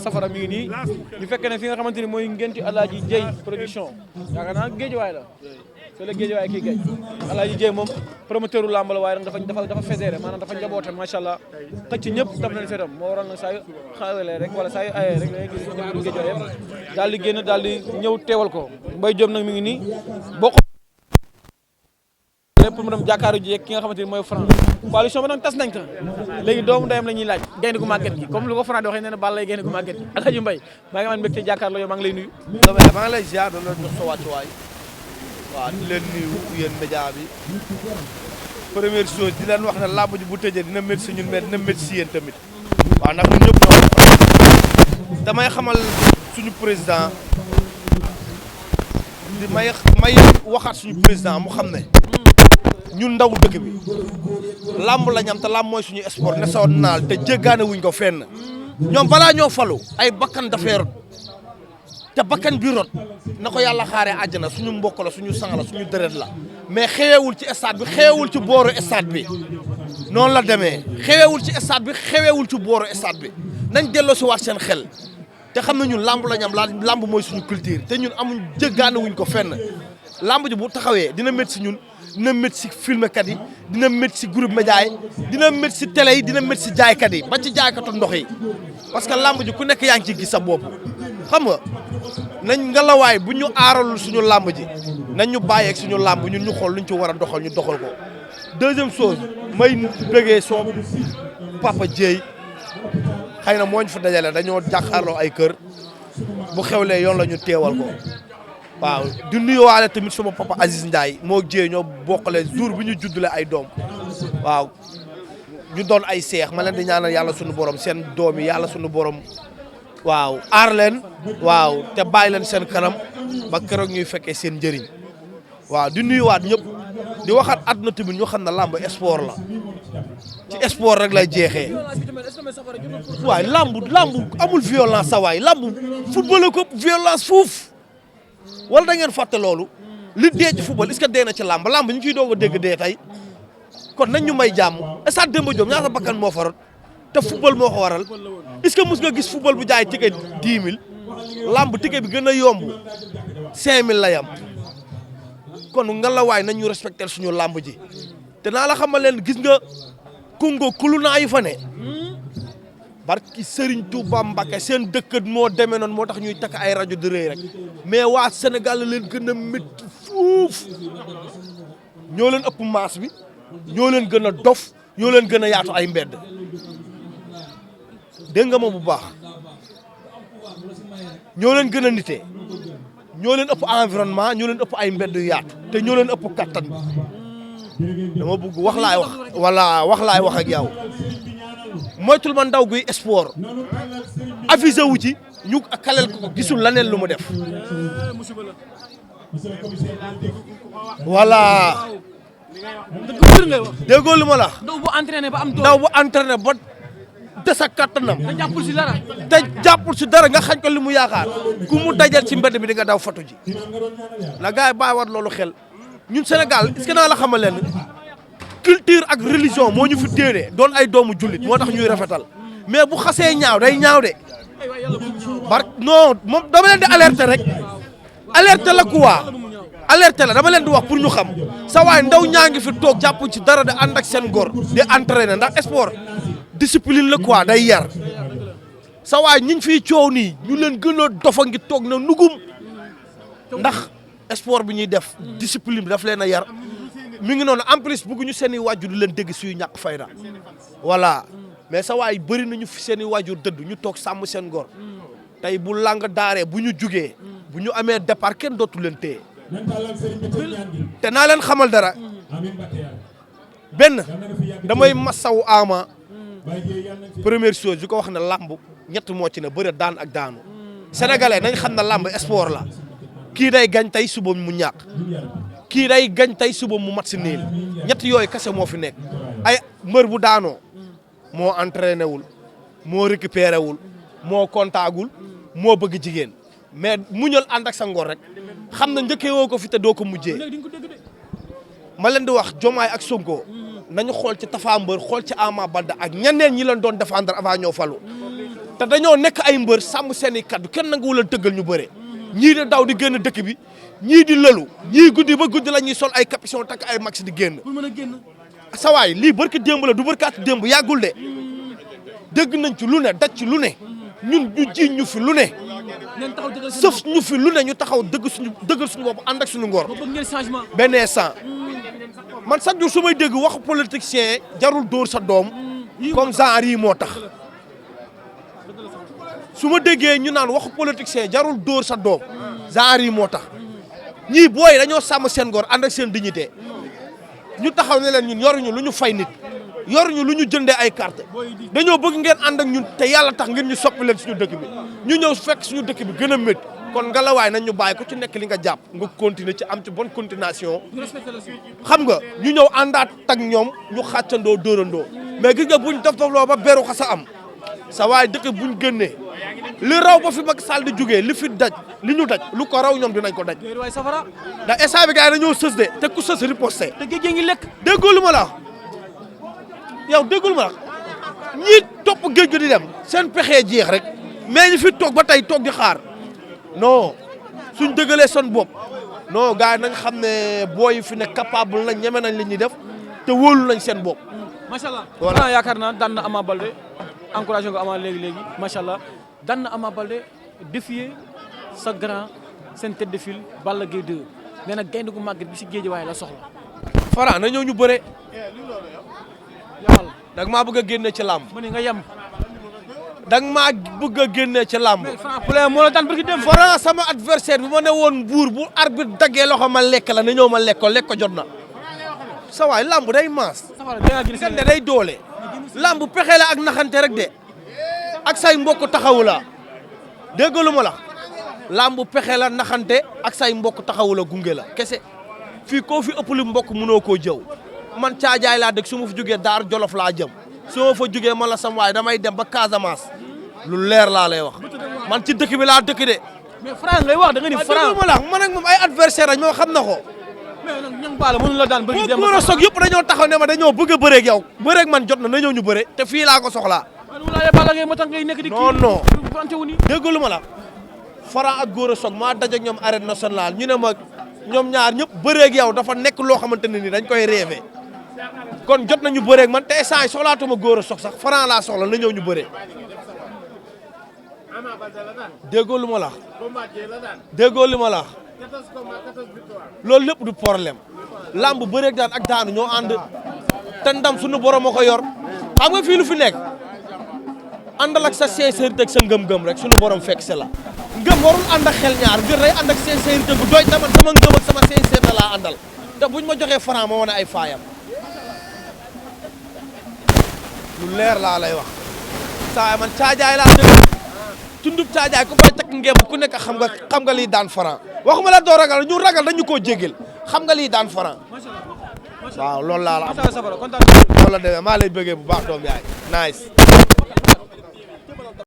safara mi ngi nii ñu fekk ne fi nga xamante ni mooy ngenti Alaaji Jey production yaakaar naa géejuwaay la fii la géejuwaay kii gay Alaaji Jey moom promoteur u làmb la waaye nag dafa fédéré maanaam dafa njaboote macha allah xëcc ñëpp daf leen fetam moo waral nag saa yu xawalee rek wala saa yu ayee rek dangay gis ñëpp géejuwaay yëpp daal di génn daal di ñëw teewal ko Mbaye Diop nag mi ngi nii bokk pour mu dem jàkkaaru ji ki nga xamante ni mooy Franc coalition ba nag tas nañ ko léegi doomu ndeyam la ñuy laaj gaynde gu màgget gi comme lu ko Franc di waxee nee na Balla gaynde gu màgget gi Alaaji Mbaye maa ngi amaan mbégte jàkkaarloo yow maa ngi lay nuyu maa ngi lay ziar doon la jox sa wàccuwaay waaw di leen nuyu yéen média bi première chose di leen wax ne làmb ji bu tëjee dina métti si ñun mais dina métti si yéen tamit waaw ndax ñun ñëpp ñoo damay xamal suñu président may waxaat suñu président mu xam ne ñun ndaw dëkk bi làmb la ñam te làmb mooy suñu sport national te jéggaane wuñ ko fenn ñoom balaa ñoo falu ay bakkan dafay rot te bakkan bi rot na ko yàlla xaaree àjjana suñu mbokk la suñu sang la suñu deret la mais xewewul ci stade bi xewewul ci booru stade bi noonu la demee xewewul ci stade bi xewewul ci booru stade bi nañ delloo si waat seen xel te xam ne ñun làmb la ñam làmb mooy suñu culture te ñun amuñ jéggaane wuñ ko fenn làmb ji bu taxawee dina métti si ñun dina métti si filmkat yi dina métti si groupe média yi dina métti si télé yi dina métti si jaaykat yi ba ci jaaykatu ndox yi parce que làmb ji ku nekk yaa ngi ciy gis sa bopp xam nga nañ ngelawaay bu ñu aaralul suñu làmb ji nañ ñu bàyyeeg suñu làmb ñun ñu xool luñ ci war a doxal ñu doxal ko. deuxième chose may bëggee soo papa Dieye xëy na moo ñu fa dajale dañoo jàkkaarloo ay kër bu xewlee yoon la ñu teewal ko. waaw di nuyuwaale tamit sama papa Aziz Ndiaye moo Dieye ñoo bokkale jour bi ñu juddule ay doom waaw ñu doon ay seex ma leen di ñaanal yàlla sunu borom seen doom yi yàlla sunu borom waaw aar leen waaw te bàyyi leen seen kanam ba keroog ñuy fekkee seen njëriñ waaw di nuyuwaat ñëpp di waxaat àdduna tamit ñu xam ne làmb sport la ci sport rek lay jeexee waaye làmb amul violence sa waay làmb football ko violence fuuf wala da ngeen fàtte loolu li dee ci football est-ce que dee na ci làmb ñu ciy doog a dégg dee tey kon nañ ñu may jàmm stade Demba Diop ñaata bakkan moo fa rot te football moo ko waral est-ce que mos nga gis football bu jaay ticket 10 000 làmb ticket bi gën a yomb 5 000 la yam kon ngalawaay nañ ñu respecter suñu làmb ji te naa la xamal leen gis nga Congo kulunaa yi fa ne barki Serigne Touba Mbacké seen dëkk moo demee noonu moo tax ñuy takk ay rajo di rëy rek mais waa Sénégal leen gën a métti fuuf ñoo leen ëpp maas bi ñoo leen gën a dof ñoo leen gën a yaatu ay mbedd dégg nga ma bu baax ñoo leen gën a nitee ñoo leen ëpp environnement ñoo leen ëpp ay mbedd yu yaatu te ñoo leen ëpp kattan bi dama bëgg wax laay wax wala wax laay wax ak yow moytul ma ndaw guy sport avisé wu ci ñu kalel ko gisul laneen lu mu def voilà déggoo lu ma la ndaw bu entraîné ba am doole ndaw bu entraîné ba des ak kattanam te jàppul si dara te jàppul si dara nga xañ ko li mu yaakaar ku mu dajal ci mbedd mi di nga daw fatu ji na gars yi bàyyi war loolu xel ñun Sénégal est-ce que naa la xamal leen culture ak religion moo ñu fi téere doon ay doomu jullit moo tax ñuy rafetal mais bu xasee ñaaw day ñaaw de non moom dama leen di alerter rek alerter la quoi alerter la dama leen di wax pour ñu xam sa waay ndaw ñaa ngi fi toog jàpp ci dara de ànd ak seen góor di entraîner ndax sport discipline la quoi day yar sa waay ñiñ fiy coow nii ñu leen gën a dofa ngi toog na nugum ndax sport bi ñuy def discipline bi daf leen a yar mi ngi noonu en plus bëgguñu seen i waajur di leen dégg suy ñàkk fayda voilà mais sa waay bëri nañu fi seen i waajur dëdd ñu toog sàmm seen góor tey bu lang daaree bu ñu jugee bu ñu amee départ kenn dootu leen téye te naa leen xamal dara benn damay masawu Ama première chose yu ko wax ne làmb ñett moo ci ne bëre daan ak daanu sénégalais nañ xam ne làmb sport la kii day gañ tey suba mu ñàkk kii day gañ tey suba mu mat si niil ñett yooyu kese moo fi nekk ay mbër bu daanoo moo entraîné wul moo récupéré wul moo kontaagul moo bëgg jigéen mais muñal ànd ak sa ngor rek xam na njëkkee woo ko fi te doo ko mujjee ma leen di wax Diomaye ak Sonko nañu xool ci Tapha Mbeur xool ci Ama Baldé ak ñeneen ñi leen doon défendre avant ñoo falu te dañoo nekk ay mbër sàmm seen i kaddu kenn nanguwul a tëggal ñu bëre ñii di daw di génn dëkk bi ñii di lëlu ñii guddi ba guddi la ñuy sol ay capuchon takk ay max di génn. pour mën a génn. sa waay lii barki démb la du barkaati démb yàggul de dégg nañ ci lu ne daj ci lu ne ñun ñu ji ñu fi lu ne. sëf ñu fi lu ne ñu taxaw dëggal suñu bopp ànd ak suñu ngor. bëgg ngeen changement. benn instant man chaque jour su may dégg waxu politicien jarul dóor sa doom comme genre yi moo tax su ma déggee ñu naan waxu politicien jarul dóor sa doom genre yi moo tax ñii booy dañoo sàmm seen ngor ànd ak seen dignité ñu taxaw ne leen ñun yoruñu lu ñu fay nit yoruñu lu ñu jëndee ay carte dañoo bëgg ngeen ànd ak ñun te yàlla tax ngeen ñu soppi leen suñu dëkk bi ñu ñëw fekk suñu dëkk bi gën a métti kon ngalawaay nañ ñu bàyyi ko ci nekk li nga jàpp nga continuer ci am ci bonne continuation xam nga ñu ñëw àndaat ak ñoom ñu xàccandoo dóorandoo mais gis nga buñ dofloo ba beru xasa am sa waay dëkk buñ génnee li raw ba fi Macky Sall di jógee li fi daj li ñu daj lu ko raw ñoom dinañ ko daj ndax instant bi gars yi dañoo sës de te ku sës riposté te géej ngi lekk déggoo lu ma la yow déggul ma la ñii topp géej gi di dem seen pexee jeex rek mais ñi fi toog ba tey toog di xaar non suñ dëggalee son bopp non gars yi nañ xam ne booy fi ne capable nañ ñeme nañ li ñuy def te wóolu nañ seen bopp. macha allah voilà yaakaar naa daan na Ama Baldé encouragé ko Ama léegi macha allah daan na Ama Baldé défier sa grand seen tête de file Balla Gaye 2 nee na gaynde gu màgget bi si géej waaye la soxla. Fara na ñëw ñu bëre. yàlla dag maa bëgg a génne ci làmb. mu ne nga yem. dag maa bëgg a génne ci làmb. Franc moo la daan bëgg dem. Franc sama adversaire bi ma ne woon buur bu arbitre daggee loxo ma lekk la na ñëw ma lekk ko jot na. sa waay làmb day maas. kenn de day doole. làmb pexe la ak naxante rek de. ak say mbokk taxawu la. déggalu ma la. làmb pexe la naxante ak say mbokk taxawu la gunge la kese. fii koo fi ëpp lu mbokk mënoo koo jëw. man caajaay laa dëkk su ma fa jógee Daar Jolof laa jëm. su ma fa jógee man la sam waay damay dem ba Casamance. lu leer laa lay wax. man ci dëkk bi laa dëkk de. mais Franc ngay wax da nga ni Franc ma la man ak moom ay adversaire rek moo xam na ko. mais nag ñang baala mënu la daan bëri dem ba soog yëpp dañoo taxaw ne ma dañoo bëgg a bëreeg yow. bëreeg man jot na ñëw ñu bëre te fii laa ko soxlaa. non non déggalu ma la. Franc ak Gora Sock maa daje ak ñoom arène nationale ñu ne ma ñoom ñaar ñëpp bëreeg yow dafa nekk loo xamante ne ni dañ koy rêvé kon jot nañu bëreeg man te instant yi soxlaatuma Gora Sock sax Franc laa soxla na ñëw ñu bëree. déggoo lu ma la déggoo li ma la loolu lépp du problème lamb bëreeg daan ak daanu ñoo ànd te ndam suñu borom a ko yor xam nga fii lu fi nekk àndal ak sa sincérité ak sa ngëm-ngëm rek suñu borom fekk si la ngëm warul ànd ak xel ñaar ngir day ànd ak sincérité bu doy dama sama ngëm ak sama sincérité laa àndal te buñ ma joxee Franc ma wane ay faayam lu leer laa lay wax saa man caajaay laa dëgg tundub caajaay ku fay takk ngemb ku nekk xam nga lii daan Franc waxuma la doo ragal ñu ragal dañu koo jéggal xam nga lii daan Franc waaw loolu laa la am loolu la demee maa lay bëggee bu baax doom yaay nice